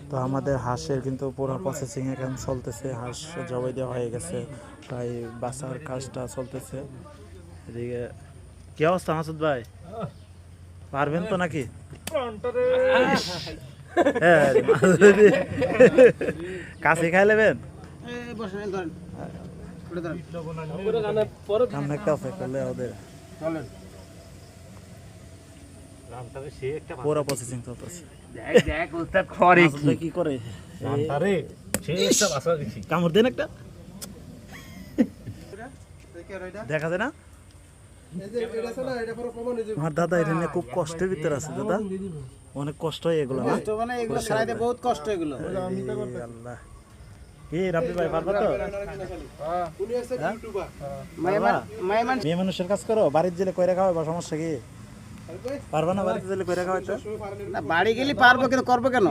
তো আমাদের হাঁসের কিন্তু পুরো প্রসেসিং এখন চলতেছে, হাঁস জবাই দেওয়া হয়ে গেছে, তাই বাসার কাজটা চলতেছে এদিকে। কি অবস্থা মাসুদ ভাই, পারবেন তো নাকি? হ্যাঁ, কাছে খাই নেবেন ওদের পুরো প্রসেসিং চলতেছে। কি করে কামড় দেন একটা, দেখা যায় না? আমার দাদা এটা নিয়ে খুব কষ্টের ভিতরে আছে দাদা, অনেক কষ্ট হয় এগুলো না, বহুত কষ্ট এগুলো। আল্লাহ কি রাব্বি ভাই পারবা তো? মেয়ে মানুষের কাজ করো, বাড়ির জেলে কইরা খাওয়াই বা সমস্যা কি? পারবা না বাড়িতে জেলে কইরা খাওয়াইতে? না বাড়ি গেলে পারবো, কিন্তু করবো কেন?